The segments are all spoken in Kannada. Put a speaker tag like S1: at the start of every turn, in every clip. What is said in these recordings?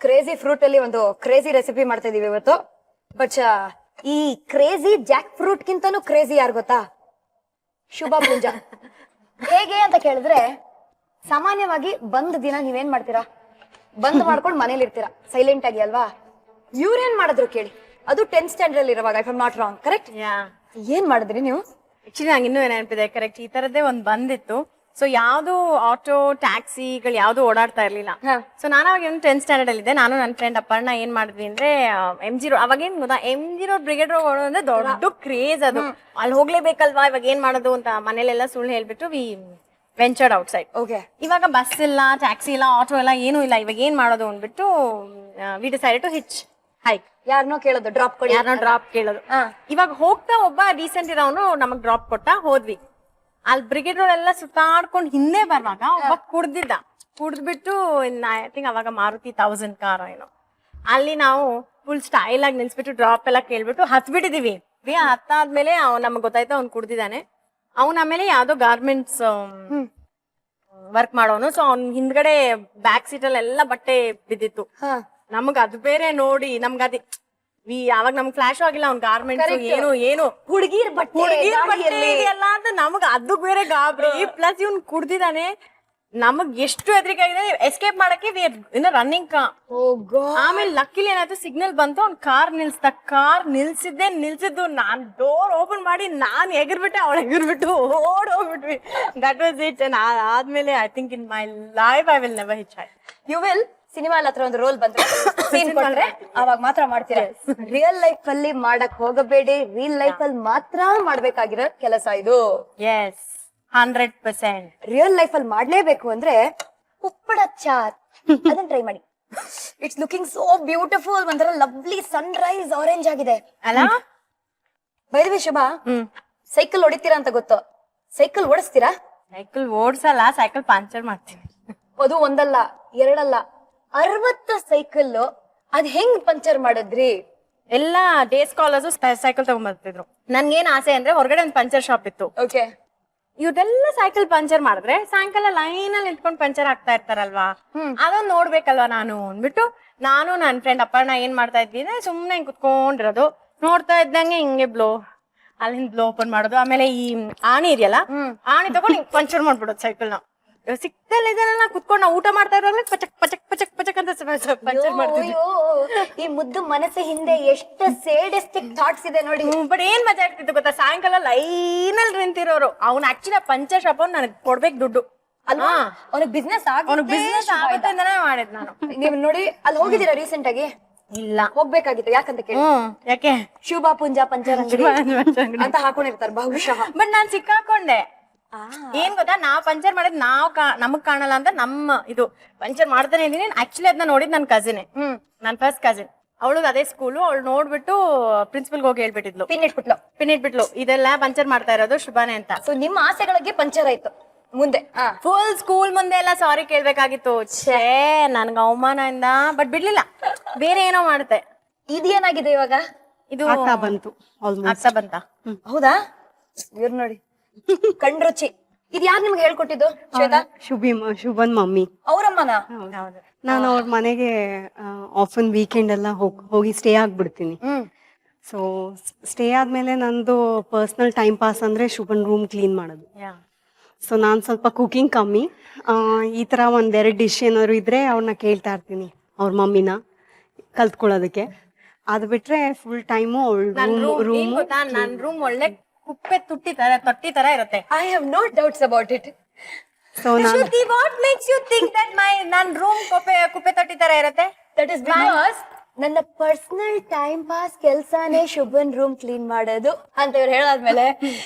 S1: ಕ್ರೇಜಿ ಫ್ರೂಟ್ ಅಲ್ಲಿ ಒಂದು ಕ್ರೇಜಿ ರೆಸಿಪಿ ಮಾಡ್ತಾ ಇದೀವಿ ಇವತ್ತು. ಬಟ್ ಈ ಕ್ರೇಜಿ ಜಾಕ್ ಫ್ರೂಟ್ ಗಿಂತನೂ ಕ್ರೇಜಿ ಯಾರು ಗೊತ್ತಾ? ಶುಭ ಪೂಂಜಾ. ಹೇಗೆ ಅಂತ ಕೇಳಿದ್ರೆ, ಸಾಮಾನ್ಯವಾಗಿ ಬಂದ್ ದಿನ ನೀವೇನ್ ಮಾಡ್ತೀರಾ? ಬಂದ್ ಮಾಡ್ಕೊಂಡು ಮನೇಲಿ ಇರ್ತೀರಾ ಸೈಲೆಂಟ್ ಆಗಿ ಅಲ್ವಾ? ಇವ್ರೇನ್ ಮಾಡಿದ್ರು ಕೇಳಿ, ಅದು 10th ಸ್ಟ್ಯಾಂಡರ್ಡ್ ಅಲ್ಲಿ ಇರುವಾಗ, if I not wrong, correct? ಏನ್ ಮಾಡಿದ್ರಿ ನೀವು?
S2: ಆಕ್ಚುಲಿ ನಂಗೆ ಇನ್ನೂ ನೆನಪಿದೆ, ಕರೆಕ್ಟ್. ಈ ತರದ್ದೇ ಒಂದ್ ಬಂದಿತ್ತು. ಸೊ ಯಾವ್ದು ಆಟೋ ಟ್ಯಾಕ್ಸಿಗಳು ಯಾವ್ದು ಓಡಾಡ್ತಾ ಇರ್ಲಿಲ್ಲ. ಸೊ ನಾನು ಅವಾಗ 10th ಸ್ಟ್ಯಾಂಡರ್ಡ್ ಅಲ್ಲಿ ಇದ್ದೆ. ನಾನು ನನ್ನ ಫ್ರೆಂಡ್ ಅಪ್ಪರ್ಣ ಏನ್ ಮಾಡಿದ್ವಿ ಅಂದ್ರೆ, MG ರೋಡ್, ಅವಾಗ ಏನ್ ಗೊತ್ತಾ, MG ರೋಡ್ ಬ್ರಿಗೇಡ್ ರೋಡ್ ಅಂದ್ರೆ ದೊಡ್ಡ ಕ್ರೇಜ್ ಅದು. ಅಲ್ಲಿ ಹೋಗ್ಲೇಬೇಕಲ್ವಾ, ಇವಾಗ ಏನ್ ಮಾಡೋದು ಅಂತ ಮನೇಲೆಲ್ಲ ಸುಳ್ಳು ಹೇಳ್ಬಿಟ್ಟು we ventured outside.
S1: Okay.
S2: ಇವಾಗ ಬಸ್ ಇಲ್ಲ, ಟ್ಯಾಕ್ಸಿ ಇಲ್ಲ, ಆಟೋ ಇಲ್ಲ, ಏನೂ ಇಲ್ಲ. ಇವಾಗ ಏನ್ ಮಾಡೋದು ಅಂದ್ಬಿಟ್ಟು we decided to hitchhike.
S1: ಯಾರನ್ನೋ ಕೇಳೋದು, ಡ್ರಾಪ್ ಕೊಡಿ,
S2: ಯಾರನ್ನೋ ಡ್ರಾಪ್ ಕೇಳೋದು. ಇವಾಗ ಹೋಗ್ತಾ ಒಬ್ಬ ರೀಸೆಂಟ್ ಇರೋನು ನಮಗ್ ಡ್ರಾಪ್ ಕೊಟ್ಟ, ಹೋದ್ವಿ. ಅಲ್ಲಿ ಬ್ರಿಗೇಡ್ ರೋಡ್ ಎಲ್ಲ ಸುತ್ತಾಡ್ಕೊಂಡು ಹಿಂದೆ ಬರುವಾಗ ಒಬ್ಬ ಕುಡ್ದ್ಬಿಟ್ಟು, ಐ ಥಿಂಕ್ ಅವಾಗ ಮಾರುತಿ 1000 ಕಾರ್ ಏನೋ, ಅಲ್ಲಿ ನಾವು ಫುಲ್ ಸ್ಟೈಲ್ ಆಗಿ ನಿಲ್ಸ್ಬಿಟ್ಟು ಡ್ರಾಪ್ ಎಲ್ಲ ಕೇಳ್ಬಿಟ್ಟು ಹತ್ಬಿಟ್ಟಿದೀವಿ. ಹತ್ತಾದ್ಮೇಲೆ ನಮಗ್ ಗೊತ್ತಾಯ್ತು ಅವ್ನು ಕುಡ್ದಿದ್ದಾನೆ. ಅವ್ನ ಆಮೇಲೆ ಯಾವ್ದೋ ಗಾರ್ಮೆಂಟ್ಸ್ ವರ್ಕ್ ಮಾಡೋನು. ಸೊ ಅವ್ನ ಹಿಂದ್ಗಡೆ ಬ್ಯಾಕ್ ಸೀಟ್ ಅಲ್ಲಿ ಎಲ್ಲ ಬಟ್ಟೆ ಬಿದ್ದಿತ್ತು. ನಮಗ್ ಅದು ಬೇರೆ ನೋಡಿ ನಮ್ಗ ಅವಾಗ ನಮ್ಗ್ ಫ್ಲಾಶ್ ಆಗಿಲ್ಲ, ಅವ್ನ್ ಗಾರ್ಮೆಂಟ್ಸ್ ಏನು
S1: ಹುಡುಗಿರ್ ಬಟ್ಟೆ
S2: ಇದೆಯಲ್ಲ ಅಂತ ನಮಗ್ ಅದು ಬೇರೆ ಗಾಬರಿ. ಪ್ಲಸ್ ಇವ್ನ್ ಕುಡ್ದಿದ್ದಾನೆ. ನಮಗ್ ಎಷ್ಟು ಹೆದರಿಕೆ ಆಗಿದೆ, ಎಸ್ಕೇಪ್ ಮಾಡಕ್ಕೆ ಇನ್ನ ರನ್ನಿಂಗ್. ಆಮೇಲೆ ಲಕ್ಕಿಲಿ ಏನಾಯ್ತು, ಸಿಗ್ನಲ್ ಬಂತು, ಅವ್ನ್ ಕಾರ್ ನಿಲ್ಸಿದ್ದು ನಾನ್ ಡೋರ್ ಓಪನ್ ಮಾಡಿ ನಾನ್ ಎಗರ್ಬಿಟ್ಟೆ, ಅವಳು ಎಗರ್ಬಿಟ್ಟು ಓಡ್ ಹೋಗ್ಬಿಟ್ವಿ. That was it. ಆದ್ಮೇಲೆ I think in my life I will never hitch hike.
S1: You will. Cinema ಹತ್ರ ಒಂದು ರೋಲ್ ಬಂದ್ರೆ, ಸೀನ್ ಕೊಟ್ರೆ ಅವಾಗ ಮಾತ್ರ ಮಾಡ್ತೀರಾ. ರಿಯಲ್ ಲೈಫ್ ಅಲ್ಲಿ ಮಾಡಕ್ ಹೋಗಬೇಡಿ, ರಿಯಲ್ ಲೈಫ್ ಅಲ್ಲಿ ಮಾತ್ರ ಮಾಡ್ಬೇಕಾಗಿರೋ ಕೆಲಸ ಇದು.
S2: ಎಸ್, 100%.
S1: ರಿಯಲ್ ಲೈಫ್ ಅಲ್ಲಿ ಮಾಡ್ಲೇಬೇಕು ಅಂದ್ರೆ ಉಪ್ಪಡ ಚಾಟ್ ಅದನ್ನ ಟ್ರೈ ಮಾಡಿ. It's looking so beautiful. ಒಂಥರ ಲವ್ಲಿ ಸನ್ರೈಸ್ ಆರೆಂಜ್ ಆಗಿದೆ
S2: ಅಲ್ಲ?
S1: By the way Shubha, cycle ಹೊಡಿತೀರಾ ಅಂತ ಗೊತ್ತು, ಸೈಕಲ್ ಓಡಿಸ್ತೀರಾ?
S2: ಸೈಕಲ್ ಓಡ್ಸಲ್ಲ, ಸೈಕಲ್ ಪಂಚರ್ ಮಾಡ್ತೀನಿ.
S1: ಅದು ಒಂದಲ್ಲ ಎರಡಲ್ಲ 60 ಸೈಕಲ್. ಅದ್ ಹೆಂಗ್ ಪಂಚರ್ ಮಾಡಿದ್ರಿ?
S2: ಎಲ್ಲಾ ಡೇ ಸ್ಕಾಲರ್ಸ್ ಸೈಕಲ್ ತಗೊಂಡ್ಬರ್ತಿದ್ರು. ನನ್ಗೇನ್ ಆಸೆ ಅಂದ್ರೆ, ಹೊರಗಡೆ ಒಂದ್ ಪಂಚರ್ ಶಾಪ್ ಇತ್ತು.
S1: ಓಕೆ.
S2: ಇವ್ರೆಲ್ಲ ಸೈಕಲ್ ಪಂಚರ್ ಮಾಡಿದ್ರೆ ಸಾಯಂಕಾಲ ಲೈನ್ ಅಲ್ಲಿ ನಿಂತ್ಕೊಂಡು ಪಂಚರ್ ಆಗ್ತಾ ಇರ್ತಾರಲ್ವಾ, ಅದನ್ನ ನೋಡ್ಬೇಕಲ್ವಾ ನಾನು ಅಂದ್ಬಿಟ್ಟು, ನಾನು ನನ್ನ ಫ್ರೆಂಡ್ ಅಪ್ಪರ್ಣ ಏನ್ ಮಾಡ್ತಾ ಇದ್ವಿ ಅಂದ್ರೆ, ಸುಮ್ನೆ ಹಿಂಗ್ ಕುತ್ಕೊಂಡಿರೋದು, ನೋಡ್ತಾ ಇದ್ದಂಗೆ ಹಿಂಗೆ ಅಲ್ಲಿಂದ ಬ್ಲೋ ಓಪನ್ ಮಾಡೋದು. ಆಮೇಲೆ ಈ ಆಣಿ ಇದೆಯಲ್ಲ, ಆಣಿ ತಗೊಂಡು ಹಿಂಗ್ ಪಂಚರ್ ಮಾಡ್ಬಿಡೋದು ಸೈಕಲ್ ನ. ಸಿಕ್ತಲ್ಲ ಇದೆಲ್ಲ ಕುತ್ಕೊಂಡು ನಾವು ಊಟ ಮಾಡ್ತಾ ಇರುವಾಗ ಪಚಕ್ ಪಚಕ್ ಪಚಕ್ ಪಚಕ್ ಅಂತ ಪಂಚರ್ ಮಾಡ್ತೀವಿ.
S1: ಈ ಮುದ್ದು ಮನಸ್ಸು ಹಿಂದೆ ಎಷ್ಟು ಸೇಡಿಸ್ಟಿಕ್ ಥಾಟ್ಸ್ ಇದೆ ನೋಡಿ.
S2: ಬಟ್ ಏನ್ ಮಜಾ ಆಗ್ತಿತ್ತು ಗೊತ್ತಾ, ಸಾಯಂಕಾಲ ಲೈನ್ ಅಲ್ಲಿ ನಿಂತಿರೋರು. ಅವ್ನು ಆಕ್ಚುಲಿ ಪಂಚರ್ ಶಾಪ್ ಅವ್ನು ನನಗೆ ಕೊಡ್ಬೇಕು ದುಡ್ಡು
S1: ಅಲ್ವಾ? ಅವ್ನಿಗೆ ಬಿಸ್ನೆಸ್
S2: ಆಗುತ್ತೆ ಅಂತಾನೆ ಮಾಡಿದ್ ನಾನು.
S1: ನೀವು ನೋಡಿ, ಅಲ್ಲಿ ಹೋಗಿದ್ದೀರಾ ರೀಸೆಂಟ್ ಆಗಿ?
S2: ಇಲ್ಲ,
S1: ಹೋಗ್ಬೇಕಾಗಿತ್ತು. ಯಾಕಂತ ಕೇಳಿ,
S2: ಯಾಕೆ?
S1: ಶುಭ ಪುಂಜಾ ಪಂಚರ್ ಅಂಗಡಿ ಅಂತ ಹಾಕೊಂಡಿರ್ತಾರೆ ಬಹುಶಃ.
S2: ಬಟ್ ನಾನ್ ಸಿಕ್ಕಾಕೊಂಡೆ. ಏನ್ ಗೊತ್ತಾ, ನಾವ್ ಪಂಚರ್ ಮಾಡಿದ್ ನಮಗ್ ಕಾಣಲ್ಲ ಅಂತ ನಮ್ಮ ಇದು ಪಂಚರ್ ಮಾಡ್ತಾನೆ ಇದೀನಿ. ಆಕ್ಚುಲಿ ಅದನ್ನ ನೋಡಿದ್ ನನ್ ಕಸಿನ್, ನನ್ ಫಸ್ಟ್ ಕಸಿನ್. ಅವಳಿಗೆ ಅದೇ ಸ್ಕೂಲು. ಅವಳು ನೋಡ್ಬಿಟ್ಟು ಪ್ರಿನ್ಸಿಪಲ್ ಹೋಗಿ ಹೇಳ್ಬಿಟ್ಟಿದ್ಲು, ಪಿನ್ ಇಟ್ಬಿಟ್ಲು, ಇದೆಲ್ಲ ಪಂಚರ್ ಮಾಡ್ತಾ ಇರೋದು ಶುಭಾನೆ ಅಂತ.
S1: ಸೊ ನಿಮ್ಮ ಆಸೆಗಳಿಗೆ ಪಂಚರ್ ಆಯ್ತು ಮುಂದೆ.
S2: ಫುಲ್ ಸ್ಕೂಲ್ ಮುಂದೆ ಎಲ್ಲ ಸಾರಿ ಕೇಳ್ಬೇಕಾಗಿತ್ತು. ಛೇ, ನನ್ಗ ಅವಮಾನದಿಂದ. ಬಟ್ ಬಿಡ್ಲಿಲ್ಲ, ಬೇರೆ ಏನೋ ಮಾಡುತ್ತೆ.
S1: ಇದೇನಾಗಿದೆ ಇವಾಗ? ಇದು
S2: ಆಗ್ತಾ ಬಂತ.
S1: ಹೌದಾ? ಇವ್ರು ನೋಡಿ, ಕಣ್ರುಚಿ. ಇದು ಯಾರು ನಿಮ್ಗೆ ಹೇಳ್ಕೊಟ್ಟಿದ್ದು? ಶ್ವೇತಾ?
S3: ಶುಭನ್ ಮಮ್ಮಿ.
S1: ಅವ್ರಮ್ಮನ?
S3: ನಾನು ಅವ್ರ ಮನೆಗೆ ಆಫನ್ ವೀಕೆಂಡ್ ಎಲ್ಲ ಹೋಗಿ ಸ್ಟೇ ಆಗ್ಬಿಡ್ತೀನಿ. ಸೊ ಸ್ಟೇ ಆದ್ಮೇಲೆ ನಂದು ಪರ್ಸನಲ್ ಟೈಮ್ ಪಾಸ್ ಅಂದ್ರೆ ಶುಭನ್ ರೂಮ್ ಕ್ಲೀನ್ ಮಾಡೋದು. ಸೊ ನಾನ್ ಸ್ವಲ್ಪ ಕುಕಿಂಗ್ ಕಮ್ಮಿ. ಈ ತರ 1-2 ಡಿಶ್ ಏನಾದ್ರು ಇದ್ರೆ ಅವ್ರನ್ನ ಕೇಳ್ತಾ ಇರ್ತೀನಿ, ಅವ್ರ ಮಮ್ಮಿನ ಕಲ್ತ್ಕೊಳ್ಳೋದಕ್ಕೆ. ಅದ್ ಬಿಟ್ರೆ ಫುಲ್ ಟೈಮು
S2: ನನ್ ರೂಮ್ ಒಳ್ಳೆ ಕುಪ್ಪೆ ತೊಟ್ಟಿ ತರ ಇರುತ್ತೆ.
S1: I have no doubts about it.
S3: So
S2: what makes you think that ನನ್ ರೂಮ್ ಕುಪ್ಪೆ ತೊಟ್ಟಿ ತರ ಇರುತ್ತೆ?
S1: ದಟ್ ಇಸ್ ಬಿಕಾಸ್ ನನ್ನ ಪರ್ಸನಲ್ ಟೈಮ್ ಪಾಸ್ ಕೆಲ್ಸಾನೇ ಶುಭನ್ ರೂಮ್ ಕ್ಲೀನ್ ಮಾಡೋದು ಅಂತ ಇವ್ರು ಹೇಳಾದ್ಮೇಲೆ,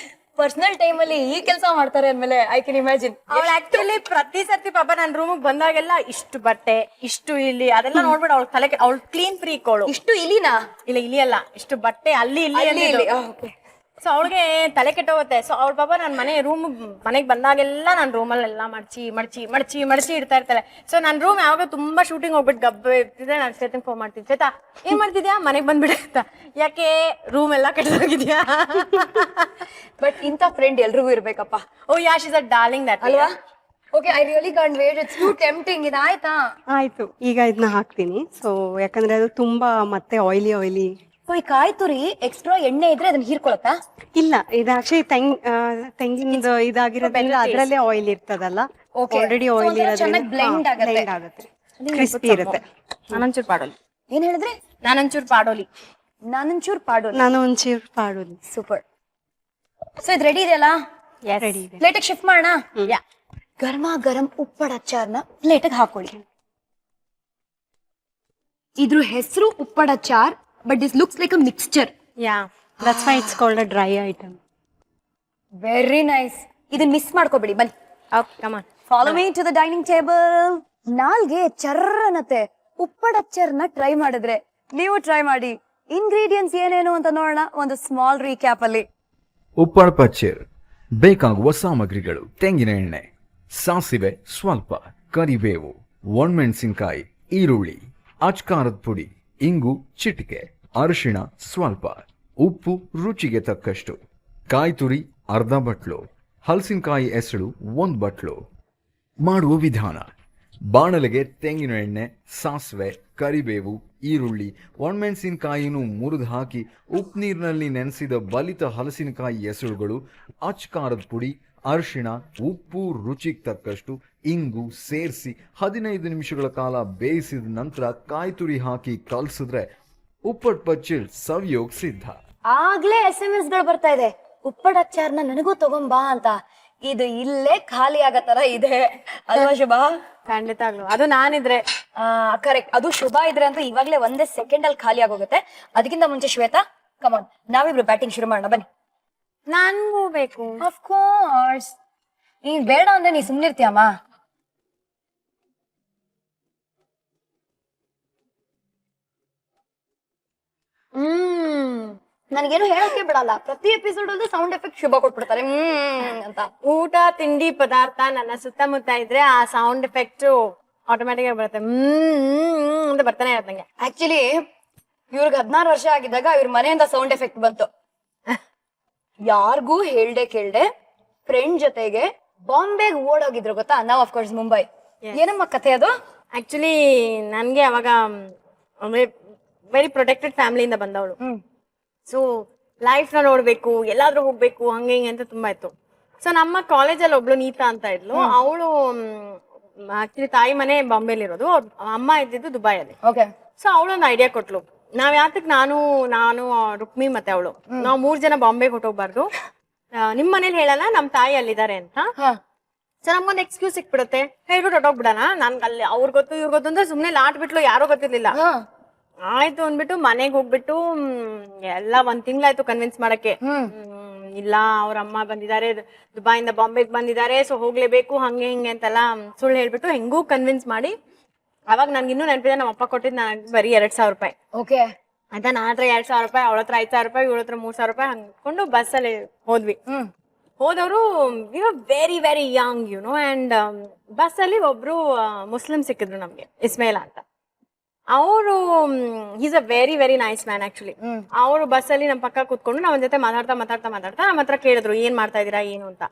S1: ಪರ್ಸನಲ್ ಟೈಮ್ ಅಲ್ಲಿ ಈ ಕೆಲಸ ಮಾಡ್ತಾರೆ ಅಂದ್ಮೇಲೆ ಐ ಕ್ಯಾನ್ ಇಮ್ಯಾಜಿನ್.
S2: ಅವಳು ಆಕ್ಚುಲಿ ಪ್ರತಿ ಸರ್ತಿ ಪಾಪ ನನ್ ರೂಮ್ ಬಂದಾಗೆಲ್ಲ ಇಷ್ಟು ಬಟ್ಟೆ, ಇಷ್ಟು ಇಲ್ಲಿ ಅದೆಲ್ಲ ನೋಡ್ಬಿಟ್ಟು ಅವಳು ತಲೆ, ಅವಳು ಕ್ಲೀನ್ ಫ್ರೀಕ್. ಅವಳು
S1: ಇಷ್ಟು ಇಲಿನಾ?
S2: ಇಲ್ಲ, ಇಲ್ಲಿ ಅಲ್ಲ, ಇಷ್ಟು ಬಟ್ಟೆ ಅಲ್ಲಿ ಇಲ್ಲಿ. ಸೊ ಅವಳಿಗೆ ತಲೆ ಕೆಟ್ಟೋಗುತ್ತೆ. ಸೊ ಅವಳ ಪಾಪ ನನ್ನ ಮನೆಗೆ ಬಂದಾಗೆಲ್ಲ ನನ್ನ ರೂಮಲ್ಲೆಲ್ಲ ಮಡ್ಚಿ ಇಡ್ತಾ ಇರ್ತಾಳೆ. ಸೊ ನನ್ನ ರೂಮ್ ಯಾವಾಗ ತುಂಬಾ ಶೂಟಿಂಗ್ ಹೋಗ್ಬಿಟ್ಟು ಗಬ್ಬ ಇರ್ತಿದ್ರೆ, ನಾನು ಶ್ವೇತಂಗ್ ಫೋನ್ ಮಾಡ್ತೀನಿ, ಶ್ವೇತಾ ಏನ್ ಮಾಡ್ತಿದ್ಯಾ, ಮನೆಗೆ ಬಂದ್ಬಿಡ ಅಂತ. ಯಾಕೆ, ರೂಮ್ ಎಲ್ಲ ಕೆಟ್ಟೋಗಿದ್ಯಾ?
S1: ಬಟ್ ಇಂಥ ಫ್ರೆಂಡ್ ಎಲ್ರಿಗೂ ಇರ್ಬೇಕಪ್ಪ.
S2: Oh yeah, she is a darling that ಅಲ್ವಾ?
S1: Okay, I really can't wait, it's too tempting. ಇದಾಯ್ತಾ?
S3: ಆಯ್ತು, ಈಗ ಇದನ್ನ ಹಾಕ್ತೀನಿ. ಸೊ ಯಾಕಂದ್ರೆ ಅದು ತುಂಬಾ ಮತ್ತೆ ಆಯಿಲಿ.
S1: ಸೊ ಈ ಕಾಯಿ ತುರಿ ಎಕ್ಸ್ಟ್ರಾ ಎಣ್ಣೆ ಇದ್ರೆ ಅದನ್ನ ಹೀರ್ಕೊಳತ್ತಾ?
S3: ಇಲ್ಲ, ಇದು ಆಕ್ಚುಲಿ ತೆಂಗಿನ ಇದಾಗಿರೋದ್ರಿಂದ ಅದ್ರಲ್ಲೇ ಆಯಿಲ್ ಇರ್ತದಲ್ಲ, ಆಲ್ರೆಡಿ ಆಯಿಲ್
S1: ಚೆನ್ನಾಗಿ ಬ್ಲೆಂಡ್
S3: ಆಗುತ್ತೆ, ಕ್ರಿಸ್ಪಿ ಇರುತ್ತೆ.
S2: ನಾನೊಂಚೂರು ಪಾಡೋಲಿ.
S1: ಏನ್ ಹೇಳಿದ್ರೆ?
S2: ನಾನೊಂಚೂರು ಪಾಡೋಲಿ.
S3: ನಾನು ಒಂಚೂರು ಪಾಡೋದು.
S1: ಸೂಪರ್. ಸೊ ಇದು ರೆಡಿ ಇದೆಯಲ್ಲ?
S3: ರೆಡಿ ಇದೆ.
S1: ಪ್ಲೇಟಿಗೆ ಶಿಫ್ಟ್ ಮಾಡೋಣ. ಗರ್ಮಾ ಗರಂ ಉಪ್ಪಡ ಅಚಾರ್ನ ಪ್ಲೇಟಿಗೆ ಹಾಕೊಳ್ಳಿ. ಇದ್ರ ಹೆಸರು ಉಪ್ಪಡ ಅಚಾರ್, but this looks like a mixture.
S3: That's why it's called a dry item.
S1: Very nice. ಇದನ್ನ ಮಿಸ್ ಮಾಡ್ಕೋಬೇಡಿ, ಬನ್ನಿ.
S2: Okay, come on,
S1: follow me to the dining table. ನಾಲ್ಗೆ ಚರ್ರನತ್ತೆ ಉಪ್ಪಡ ಅಚಾರ್ನ ಟ್ರೈ ಮಾಡಿದ್ರೆ ನೀವು ಟ್ರೈ ಮಾಡಿ. ಇಂಗ್ರೀಡಿಯೆಂಟ್ಸ್ ಏನೇನು ಅಂತ ನೋಡೋಣ ಒಂದು ಸ್ಮಾಲ್ ರೀಕ್ಯಾಪ್ ಅಲ್ಲಿ.
S4: ಉಪ್ಪಡ್ ಪಚ್ಚೀರ್ ಬೇಕಾಗುವ ಸಾಮಗ್ರಿಗಳು: ತೆಂಗಿನ ಎಣ್ಣೆ, ಸಾಸಿವೆ ಸ್ವಲ್ಪ, ಕರಿಬೇವು, ಒಣಮೆಣಸಿನಕಾಯಿ, ಈರುಳ್ಳಿ, ಅಚ್ಕಾರದ ಪುಡಿ, ಇಂಗು ಚಿಟಿಕೆ, ಅರಿಶಿಣ ಸ್ವಲ್ಪ, ಉಪ್ಪು ರುಚಿಗೆ ತಕ್ಕಷ್ಟು, ಕಾಯಿ ತುರಿ ಅರ್ಧ ಬಟ್ಲು, ಹಲಸಿನಕಾಯಿ ಎಸಳು 1 ಬಟ್ಲು. ಮಾಡುವ ವಿಧಾನ: ಬಾಣಲೆಗೆ ತೆಂಗಿನ ಎಣ್ಣೆ, ಸಾಸಿವೆ, ಕರಿಬೇವು, ಈರುಳ್ಳಿ, ಒಣಮೆಣಸಿನಕಾಯಿನೂ ಮುರಿದು ಹಾಕಿ ಉಪ್ಪು ನೀರಿನಲ್ಲಿ ನೆನೆಸಿದ ಬಲಿತ ಹಲಸಿನಕಾಯಿ ಎಸಳುಗಳು, ಅಚ್ಕಾರದ ಪುಡಿ, ಅರಿಶಿಣ, ಉಪ್ಪು ರುಚಿಗೆ ತಕ್ಕಷ್ಟು, ಇಂಗು ಸೇರಿಸಿ 15 ನಿಮಿಷಗಳ ಕಾಲ ಬೇಯಿಸಿದ ನಂತರ ಕಾಯಿ ತುರಿ ಹಾಕಿ ಕಲಸಿದ್ರೆ ಉಪ್ಪಟ್ ಪಚ್ಚೀರ್ ಸವಿಯೋಗ್ ಸಿದ್ಧ.
S1: ಆಗ್ಲೇ SMS ಗಳು ಬರ್ತಾ ಇದೆ, ಉಪ್ಪಡ ಅಚಾರ್ನ ನನಗೂ ತಗೊಂಬಾ ಅಂತ. ಇದು ಇಲ್ಲೇ ಖಾಲಿ ಆಗೋ ತರ ಇದೆ ಅಲ್ವಾ ಶುಭ?
S2: ಖಂಡಿತ ಆಗ್ಲು, ಅದು ನಾನಿದ್ರೆ.
S1: ಕರೆಕ್ಟ್, ಅದು ಶುಭ ಇದ್ರೆ ಅಂತ ಇವಾಗ್ಲೇ 1 ಸೆಕೆಂಡ್ ಅಲ್ಲಿ ಖಾಲಿ ಆಗೋಗುತ್ತೆ. ಅದಕ್ಕಿಂತ ಮುಂಚೆ ಶ್ವೇತಾ, ಕಮಾನ್, ನಾವಿಬ್ರು ಬ್ಯಾಟಿಂಗ್ ಶುರು ಮಾಡೋಣ ಬನ್ನಿ.
S2: ನನ್ಗೂ ಬೇಕು.
S1: Of course. ನೀನ್ ಬೇಡ ಅಂದ್ರೆ ನೀ ಸುಮ್ನಿರ್ತೀಯಮ್ಮ. ನನಗೇನು ಹೇಳಕ್ಕೆ ಬಿಡಲ್ಲ, ಪ್ರತಿ ಎಪಿಸೋಡ್ ಅಲ್ಲಿ ಸೌಂಡ್ ಎಫೆಕ್ಟ್ ಶುಭ ಕೊಟ್ಬಿಡ್ತಾರೆ ಅಂತ.
S2: ಊಟ ತಿಂಡಿ ಪದಾರ್ಥ ನನ್ನ ಸುತ್ತಮುತ್ತ ಇದ್ರೆ ಆ ಸೌಂಡ್ ಎಫೆಕ್ಟ್ ಆಟೋಮ್ಯಾಟಿಕ್ ಆಗಿ ಬರುತ್ತೆ. ಅಂತ ಬರ್ತಾನೆ ಇರತ್ತಂಗೆ.
S1: ಆಕ್ಚುಲಿ ಇವ್ರಿಗೆ 16 ವರ್ಷ ಆಗಿದ್ದಾಗ ಇವ್ರ ಮನೆಯಿಂದ ಸೌಂಡ್ ಎಫೆಕ್ಟ್ ಬಂತು. ಯಾರಿಗೂ ಕೇಳ್ದೆ ಫ್ರೆಂಡ್ ಜೊತೆಗೆ ಬಾಂಬೆಗೆ ಓಡೋಗಿದ್ರು ಗೊತ್ತಾ. ನಾವು ಆಫ್ ಕೋರ್ಸ್ ಮುಂಬೈ. ಏನಮ್ಮ ಕಥೆ ಅದು?
S2: ಆಕ್ಚುಲಿ ನನ್ಗೆ ಅವಾಗ ವೆರಿ ಪ್ರೊಟೆಕ್ಟೆಡ್ ಫ್ಯಾಮಿಲಿಯಿಂದ ಬಂದವಳು. ಸೊ ಲೈಫ್ ನ ನೋಡ್ಬೇಕು, ಎಲ್ಲಾದ್ರೂ ಹೋಗ್ಬೇಕು, ಹಂಗೆ ಹಿಂಗೆ ಅಂತ ತುಂಬಾ ಇತ್ತು. ಸೊ ನಮ್ಮ ಕಾಲೇಜಲ್ಲಿ ಒಬ್ಳು ನೀತಾ ಅಂತ ಇದ್ಲು. ಅವಳು ಆಕ್ಚುಲಿ ತಾಯಿ ಮನೆ ಬಾಂಬೆಲಿ ಇರೋದು, ಅಮ್ಮ ಇದ್ದಿದ್ದು ದುಬೈಯಲ್ಲಿ. ಸೊ ಅವಳೊಂದು ಐಡಿಯಾ ಕೊಟ್ಲು, ನಾವ್ ಯಾತಕ್ ನಾನು ರುಕ್ಮಿ ಮತ್ತೆ ಅವಳು ನಾವ್ 3 ಜನ ಬಾಂಬೆಗೆ ಹೊಟ್ಟೋಗ್ಬಾರ್ದು, ನಿಮ್ ಮನೇಲಿ ಹೇಳಲ್ಲ ನಮ್ ತಾಯಿ ಅಲ್ಲಿದ್ದಾರೆ ಅಂತ. ಸೊ ನಮ್ಗೊಂದು ಎಕ್ಸ್ಕ್ಯೂಸ್ ಸಿಕ್ಬಿಡುತ್ತೆ, ಹೇಳ್ಬಿಟ್ಟು ಹೊಟ್ಟೋಗ್ಬಿಡೋಣ. ನನ್ಗೆ ಅಲ್ಲಿ ಅವ್ರ ಗೊತ್ತು ಇವ್ರ ಗೊತ್ತು ಅಂತ ಸುಮ್ನೆ ಲಾಟ್ ಬಿಟ್ಲು, ಯಾರೋ ಗೊತ್ತಿರ್ಲಿಲ್ಲ. ಆಯ್ತು ಅಂದ್ಬಿಟ್ಟು ಮನೆಗ್ ಹೋಗ್ಬಿಟ್ಟು ಎಲ್ಲ 1 ತಿಂಗ್ಳಾಯ್ತು ಕನ್ವಿನ್ಸ್ ಮಾಡಕ್ಕೆ. ಇಲ್ಲ ಅವ್ರ ಅಮ್ಮ ಬಂದಿದ್ದಾರೆ, ದುಬೈಯಿಂದ ಬಾಂಬೆಗೆ ಬಂದಿದ್ದಾರೆ, ಸೊ ಹೋಗ್ಲೇಬೇಕು ಹಂಗೆ ಹಿಂಗೆ ಅಂತೆಲ್ಲ ಸುಳ್ಳು ಹೇಳ್ಬಿಟ್ಟು ಹೆಂಗೂ ಕನ್ವಿನ್ಸ್ ಮಾಡಿ. ಅವಾಗ ನನ್ಗೆ ಇನ್ನೂ ನೆನಪಿದೆ, ನಮ್ಮ ಅಪ್ಪ ಕೊಟ್ಟಿದ್ ನನಗೆ ಬರೀ 2,000 ರೂಪಾಯಿ. ಆಯ್ತಾ, ನನ್ನ ಹತ್ರ 2,000 ರೂಪಾಯಿ, ಅವಳ ಹತ್ರ 5,000 ರೂಪಾಯಿ, ಇವಳ ಹತ್ರ 3,000 ರೂಪಾಯಿ ಹಂಕೊಂಡು ಬಸ್ಸಲ್ಲಿ ಹೋದ್ವಿ. ಹೋದವರು very very Young YONO. And ಬಸ್ಸಲ್ಲಿ ಒಬ್ರು ಮುಸ್ಲಿಂ ಸಿಕ್ಕಿದ್ರು ನಮ್ಗೆ, ಇಸ್ಮೇಲ ಅಂತ. ಅವರು is a very very nice man actually. ಅವರು ಬಸ್ಸಲ್ಲಿ ನಮ್ಮ ಪಕ್ಕ ಕೂತ್ಕೊಂಡು ನಾವ್ ಜೊತೆ ಮಾತಾಡ್ತಾ ನಮ್ಮ ಹತ್ರ ಕೇಳಿದ್ರು ಏನ್ ಮಾಡ್ತಾ ಇದೀರಾ ಏನು ಅಂತ.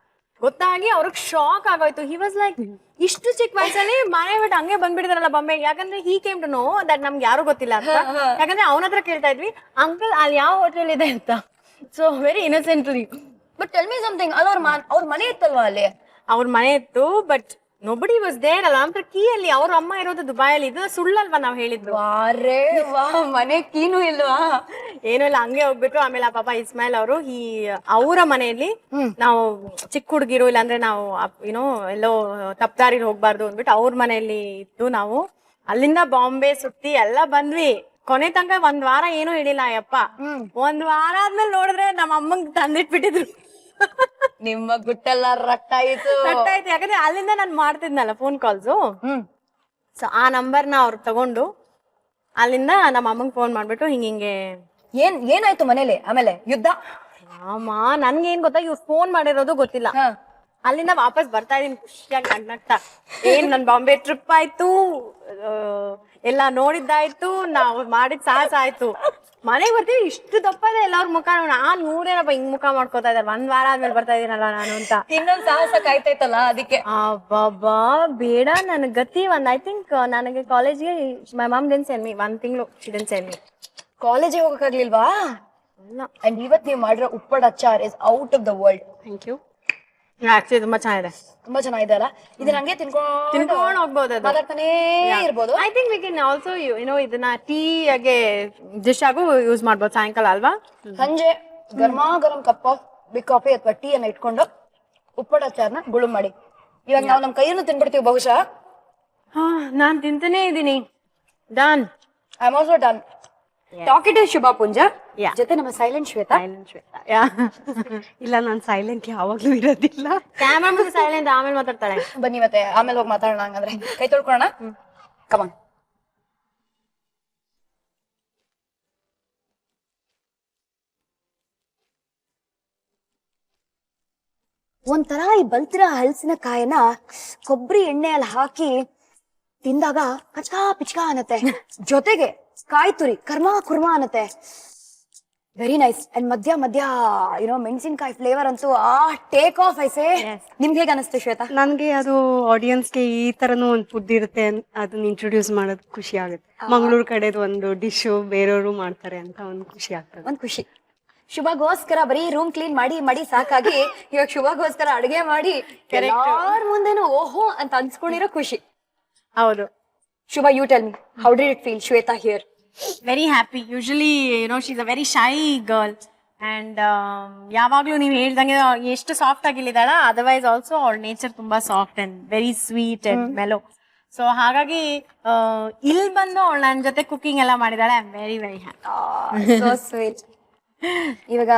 S2: ಗೊತ್ತಾಗಿ ಅವ್ರಿಗೆ ಶಾಕ್ ಆಗೋಯ್ತು. ಹಿ ವಾಸ್ ಲೈಕ್, ಇಷ್ಟು ಚಿಕ್ಕ ವಯಸ್ಸಲ್ಲಿ ಮನೆ ಬಿಟ್ಟು ಹಂಗೆ ಬಂದ್ಬಿಟ್ಟಿದಾರಲ್ಲ ಬಾಂಬೆಗೆ. ಯಾಕಂದ್ರೆ he came to know that ನಮ್ಗೆ ಯಾರು ಗೊತ್ತಿಲ್ಲ ಅಂತ. ಯಾಕಂದ್ರೆ ಅವನ ಹತ್ರ ಕೇಳ್ತಾ ಇದ್ವಿ, ಅಂಕಲ್ ಅಲ್ಲಿ ಯಾವ ಹೋಟೆಲ್ ಇದೆ ಅಂತ. So very innocently.
S1: But tell me something, ಅದು ಅವ್ರ ಮನೆ ಇತ್ತಲ್ವಾ ಅಲ್ಲಿ?
S2: ಅವ್ರ ಮನೆ ಇತ್ತು, ಬಟ್ ನೊಬಡಿ ವಾಸ್ ದೇರ್ ಅಲ್ಲ. ಅಂದ್ರೆ ಕೀ ಅಲ್ಲಿ ಅವ್ರ ಅಮ್ಮ ಇರೋದು ದುಬೈಯಲ್ಲಿ. ಇದು ಸುಳ್ಳಲ್ವಾ ನಾವ್ ಹೇಳಿದ್ರು?
S1: ಮನೆ ಕೀನು ಇಲ್ವಾ?
S2: ಏನೂ ಇಲ್ಲ, ಹಂಗೆ ಹೋಗ್ಬಿಟ್ರು. ಆಮೇಲೆ ಆ ಪಾಪ ಇಸ್ಮಾಯಿಲ್ ಅವರು ಅವರ ಮನೆಯಲ್ಲಿ ನಾವು ಚಿಕ್ಕ ಹುಡುಗಿರು, ಇಲ್ಲಾಂದ್ರೆ ನಾವು ಏನೋ ಎಲ್ಲೋ ತಪ್ಪದಾರಿ ಹೋಗ್ಬಾರ್ದು ಅಂದ್ಬಿಟ್ಟು ಅವ್ರ ಮನೆಯಲ್ಲಿ ಇತ್ತು. ನಾವು ಅಲ್ಲಿಂದ ಬಾಂಬೆ ಸುತ್ತಿ ಎಲ್ಲ ಬಂದ್ವಿ. ಕೊನೆ ತನಕ 1 ವಾರ ಏನೂ ಹೇಳಿಲ್ಲ ಅಯ್ಯಪ್ಪ. 1 ವಾರ ಆದ್ಮೇಲೆ ನೋಡಿದ್ರೆ ನಮ್ಮ ಅಮ್ಮಂಗ್ ತಂದಿಟ್ಬಿಟ್ಟಿದ್ರು.
S1: ನಿಮ್ಮ ಗುಟ್ಟೆಲ್ಲ ರಟ್ಟಾಯ್ತು.
S2: ಯಾಕಂದ್ರೆ ಅಲ್ಲಿಂದ ನಾನು ಮಾಡ್ತಿದ್ನಲ್ಲ ಫೋನ್ ಕಾಲ್ಸು. ಸೊ ಆ ನಂಬರ್ನ ಅವ್ರು ತಗೊಂಡು ಅಲ್ಲಿಂದ ನಮ್ಮ ಅಮ್ಮಂಗ್ ಫೋನ್ ಮಾಡ್ಬಿಟ್ಟು ಹಿಂಗೆ
S1: ಏನಾಯ್ತು ಮನೇಲಿ? ಆಮೇಲೆ ಯುದ್ಧ?
S2: ಅಮ್ಮ ನನ್ಗೇನ್ ಗೊತ್ತಾ, ಇವ್ರು ಫೋನ್ ಮಾಡಿರೋದು ಗೊತ್ತಿಲ್ಲ. ಅಲ್ಲಿಂದ ವಾಪಸ್ ಬರ್ತಾ ಇದೀನಿ ಖುಷಿಯಾಗಿ ನಗ್ನಗ್ತಾ. ಏನ್ ನನ್ ಬಾಂಬೆ ಟ್ರಿಪ್ ಆಯ್ತು, ಎಲ್ಲ ನೋಡಿದ್ದಾಯ್ತು, ನಾವು ಮಾಡಿದ ಸಾಹಸ ಆಯ್ತು. ಮನೆಗೆ ಬರ್ತೀವಿ ಇಷ್ಟು ದಪ್ಪ ಇದೆ ಎಲ್ಲಾರ ಮುಖ. ನಾನ್ ನೋಡೇನಪ್ಪ ಹಿಂಗ್ ಮುಖ ಮಾಡ್ಕೋತಾ ಇದ್ದಾರೆ, 1 ವಾರ ಆದ್ಮೇಲೆ ಬರ್ತಾ ಇದೀನಲ್ಲ ನಾನು ಅಂತ.
S1: ಇನ್ನೊಂದ್ ಸಾಹಸ ಕಾಯ್ತೈತಲ್ಲ ಅದಕ್ಕೆ.
S2: ಅಬ್ಬಬ್ಬಾ ಬೇಡ ನನ್ ಗತಿ. ಐ ಥಿಂಕ್ ನನಗೆ ಕಾಲೇಜ್ಗೆ my mom then send me 1 ತಿಂಗಳು ಸೆಂಡ್ ಮಿ.
S1: ಕಾಲೇಜಿಗೆ ಹೋಗಕ್ಕಾಗ್ಲಿಲ್ವಾ? ಅಂಡ್ ಇವತ್ ನೀವು ಮಾಡಿರೋ ಉಪ್ಪಡ್ ಅಚಾರ್ is out of the world.
S3: Thank you.
S2: Actually ತುಂಬಾ ಚೆನ್ನಾಗಿದೆ.
S1: ತುಂಬಾ ಚೆನ್ನಾಗಿದೆ ಅಲ್ಲ? ಇದನ್ನ ಹಂಗೆ
S2: ತಿನ್ಕೊಂಡು ಹೋಗ್ಬೋದು,
S1: ಮಾತಾಡ್ತಾನೇ ಇರ್ಬೋದು.
S2: I think we can also ಇದನ್ನ ಟೀ ಆಗಿ ಡಿಶ್ ಆಗು ಯೂಸ್ ಮಾಡ್ಬೋದು ಸಾಯಂಕಾಲ ಅಲ್ವಾ?
S1: ಸಂಜೆ ಗರ್ಮಾ ಗರಂ ಕಪ್ ಆಫ್ ಬಿಗ್ ಕಾಫಿ ಅಥವಾ ಟೀ ಅನ್ನ ಇಟ್ಕೊಂಡು ಉಪ್ಪಡ ಅಚಾರ್ನ ಗುಳು ಮಾಡಿ. ಇವಾಗ ನಾವು ನಮ್ ಕೈಯನ್ನು ತಿನ್ಬಿಡ್ತೀವಿ ಬಹುಶಃ.
S2: ನಾನ್ ತಿಂತಾನೆ ಇದೀನಿ. Done.
S1: I am also done. Talkative Shubha Punja
S2: Yeah.
S1: ಜೊತೆ ನಮ್ಮ ಸೈಲೆಂಟ್ ಶ್ವೇತಾ.
S3: ಇಲ್ಲ, ನಾನು ಸೈಲೆಂಟ್ ಯಾವಾಗ್ಲೂ ಇರೋದಿಲ್ಲ.
S2: ಕ್ಯಾಮ್ರಾ ಮುಂದೆ ಸೈಲೆಂಟ್, ಆಮೇಲೆ ಮಾತಾಡ್ತಾಳೆ.
S1: ಬನ್ನಿ ಮತ್ತೆ ಆಮೇಲೆ ಹೋಗಿ ಮಾತಾಡೋಣ. ಹಂಗಂದ್ರೆ ಕೈ ತೊಳ್ಕೊಳ್ಳೋಣ. ಕಮಾನ್. ಒಂಥರ ಈ ಬಲ್ತಿರ ಹಲಸಿನ ಕಾಯನ್ನ ಕೊಬ್ಬರಿ ಎಣ್ಣೆಯಲ್ಲಿ ಹಾಕಿ ತಿಂದಾಗ ಕಚ್ಕಾ ಪಿಚ್ಕಾ ಅನ್ನತ್ತೆ. ಜೊತೆಗೆ ಕಾಯಿ ತುರಿ ಕರ್ಮಾ ಕುರ್ಮಾ ಅನ್ನತ್ತೆ. Very nice. ಅಂಡ್ ಮಧ್ಯ ಮಧ್ಯ ಮೆಣಸಿನಕಾಯಿ ಫ್ಲೇವರ್ ಅಂತೂ ಟೇಕ್ ಆಫ್ ಐಸೆ. ನಿಮ್ಗೆ ಹೇಗೆ ಅನಿಸ್ತು ಶ್ವೇತಾ?
S3: ನನ್ಗೆ ಅದು ಆಡಿಯನ್ಸ್ಗೆ ಈ ತರನು ಒಂದು ಫುಡ್ ಇರುತ್ತೆ ಅದನ್ನ ಇಂಟ್ರೊಡ್ಯೂಸ್ ಮಾಡೋದು ಖುಷಿ ಆಗುತ್ತೆ. ಮಂಗಳೂರು ಕಡೆದು ಒಂದು ಡಿಶ್ ಬೇರೆಯವರು ಮಾಡ್ತಾರೆ ಅಂತ ಒಂದು ಖುಷಿ ಆಗ್ತದೆ.
S1: ಒಂದ್ ಖುಷಿ. ಶುಭಗೋಸ್ಕರ ಬರೀ ರೂಮ್ ಕ್ಲೀನ್ ಮಾಡಿ ಮಾಡಿ ಸಾಕಾಗಿ ಇವಾಗ ಶುಭಗೋಸ್ಕರ ಅಡುಗೆ ಮಾಡಿ ಎಲ್ಲಾರ ಮುಂದೆನೂ ಓಹೋ ಅಂತ ಅನ್ಸ್ಕೊಂಡಿರೋ ಖುಷಿ.
S2: ಹೌದು.
S1: Shubha, you tell me, how did it feel Shwetha here?
S2: Very happy. Usually she's a very shy girl and ಯಾವಾಗ್ಲೂ ನೀವು ಹೇಳ್ದಂಗೆ ಎಷ್ಟು ಸಾಫ್ಟ್ ಆಗಿದ್ದಾಳ, ಅದರ್ವೈಸ್ ಆಲ್ಸೋ ಅವಳ ನೇಚರ್ ತುಂಬಾ soft and very sweet and mellow. So ಹಾಗಾಗಿ ಇಲ್ಲಿ ಬಂದು ಅವಳು ನನ್ನ ಜೊತೆ ಕುಕಿಂಗ್ ಎಲ್ಲ ಮಾಡಿದಾಳೆ. I am very very happy.
S1: So sweet. ಇವಾಗ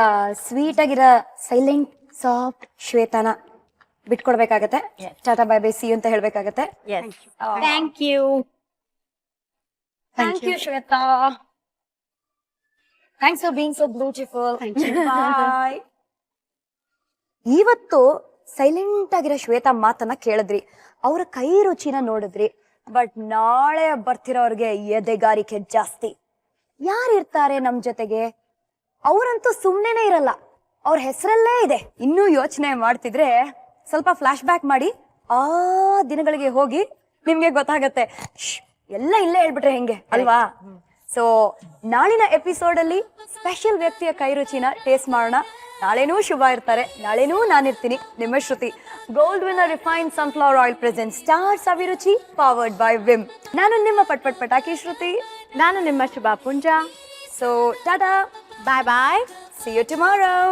S1: ಸ್ವೀಟ್ ಆಗಿರೋ ಸೈಲೆಂಟ್ ಸಾಫ್ಟ್ ಶ್ವೇತಾನ ಬಿಟ್ಕೊಡ್ಬೇಕಾಗತ್ತೆ. Tata bye bye see you ಅಂತ ಹೇಳ್ಬೇಕಾಗತ್ತೆ.
S2: Thank you.
S1: Thank you Shwetha. Thanks for being so beautiful. Bye. ಇವತ್ತು ಸೈಲೆಂಟ್ ಆಗಿರೋ ಶ್ವೇತಾ ಮಾತನ್ನ ಕೇಳಿದ್ರಿ, ಅವರ ಕೈ ರುಚಿನ ನೋಡಿದ್ರಿ. ಬಟ್ ನಾಳೆ ಬರ್ತಿರೋರ್ಗೆ ಎದೆಗಾರಿಕೆ ಜಾಸ್ತಿ. ಯಾರಿರ್ತಾರೆ ನಮ್ ಜೊತೆಗೆ? ಅವರಂತೂ ಸುಮ್ನೆನೆ ಇರಲ್ಲ, ಅವ್ರ ಹೆಸರಲ್ಲೇ ಇದೆ. ಇನ್ನೂ ಯೋಚನೆ ಮಾಡ್ತಿದ್ರೆ ಸ್ವಲ್ಪ ಫ್ಲಾಶ್ ಬ್ಯಾಕ್ ಮಾಡಿ ಆ ದಿನಗಳಿಗೆ ಹೋಗಿ ನಿಮ್ಗೆ ಗೊತ್ತಾಗತ್ತೆ. ಎಲ್ಲ ಇಲ್ಲೇ ಹೇಳ್ಬಿಟ್ರೆ ಹೆಂಗೆ ಅಲ್ವಾ? ಸೊ ನಾಳಿನ ಎಪಿಸೋಡ್ ಅಲ್ಲಿ ಸ್ಪೆಷಲ್ ವ್ಯಕ್ತಿಯ ಕೈ ರುಚಿನ ಟೇಸ್ಟ್ ಮಾಡೋಣ. ನಾಳೆನೂ ಶುಭ ಇರ್ತಾರೆ, ನಾಳೆನೂ ನಾನಿರ್ತೀನಿ. ನಿಮ್ಮ Shruthi. Gold winner refined sunflower oil present stars Abhiruchi powered by Vim. ನಾನು ನಿಮ್ಮ ಪಟ್ಪಟ್ ಪಟಾಕಿ ಶ್ರುತಿ.
S2: ನಾನು ನಿಮ್ಮ Shubha Poonja.
S1: So tata,
S2: bye bye.
S1: see you tomorrow.